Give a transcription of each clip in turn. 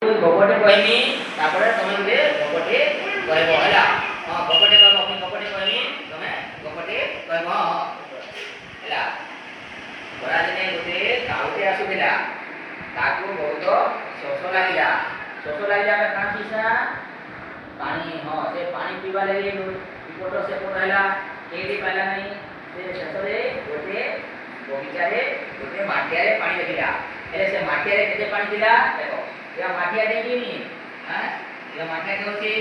गपटे कहमी तापर तुम गोटे गपटे कहब है। हाँ गपटे कह गपटे कहमी तुम गपटे कहब है। खरादिने गोटे काउटे आसुला ताकू बहुत शोष लगे शोष लगे आम क्या पीसा पानी। हाँ से पानी पीवा लगे विपट सेपट है कहीं पाला नहीं से शेष में गोटे बगीचे गोटे मटिया पानी देखला से मटिया के पानी दिला देख या मटिया देनी हाँ या मटिया के होचे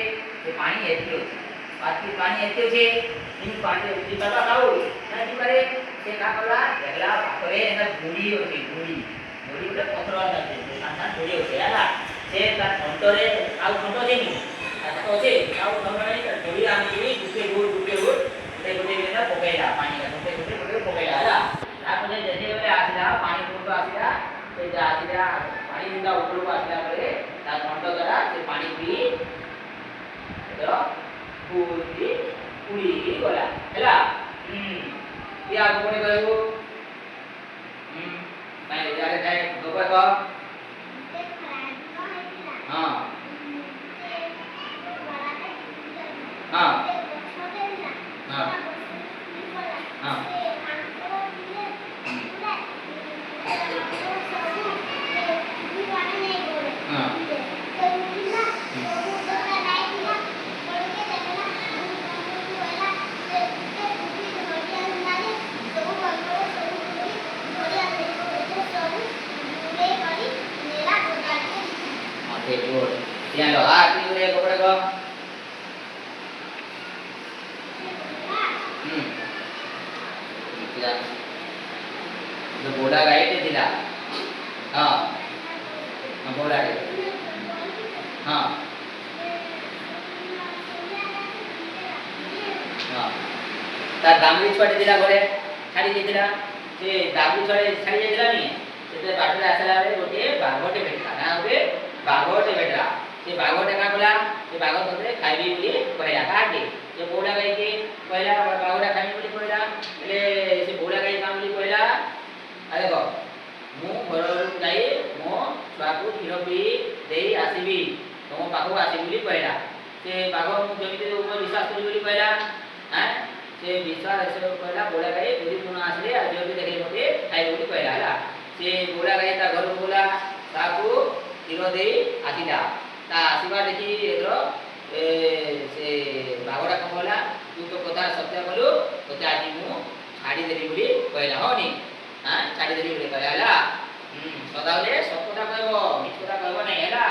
से पानी एति होचे बाकी पानी एति होचे इन पानी उठी बाबा खाऊ ना की करे से का कला देखला पाखरे एना गुड़ी होचे गुड़ी गुड़ी उठे पथर आते साना गुड़ी होचे हला से ता खंटरे आउ खंट देनी तो होचे आउ खंट नहीं गुड़ी आनी गुटे गुड़ से गुटे बिना पकेला पानी का गुटे पकेला हला तापर जैसे बोले आसिला पानी को आसिला से आसिला पानी बिना ऊपर को आसिला परे ता खंट द्वारा से पानी पी तो पूरी पूरी गला हैला या कोने कहबो मैं जारे जाए दोपर का हां हां हां हां yang doa itu dia kepada kau. Tidak. Itu bola gaya itu tidak. Bola itu. तार दामरी छुआटे दिला घरे छाड़ी देला से दाबू छाड़ी छाड़ी देला नी से बाटरे आसला रे गोटे बाघटे भेटला ना गोटे बाघटे भेटला से बाघटे का बोला से बाघ तोते खाइबी बोली कहला काके से बोला गाई के कहला बाघटा खाइबी बोली कहला ले से बोला गाई काम बोली कहला आ देखो मु घर जाई मो बाबू क्षीर पी देई आसीबी तुम पाखो आसी बोली कहला से बाघ मु जमिते ऊपर विश्वास करी बोली कहला हैं से विश्वास ऐसे कहला बोला गाई यदि तुम आसले आज भी देखले मते खाइ बोली कहला हला से बोला गाई ता घर बोला ताकू क्षीर देई आसीला ता आसीबा देखि एरो से बाघटा कम होला तू तो कथा सत्य बोलू तो आज मु छाड़ी देली बोली कहला होनी हां छाड़ी देली बोली कहला हला सदाले सब कथा कहबो मिछ कथा कहबो नै हला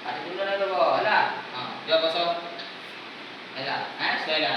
पाटी तुल नै कहबो हला हां जो बसो हला हां सोइला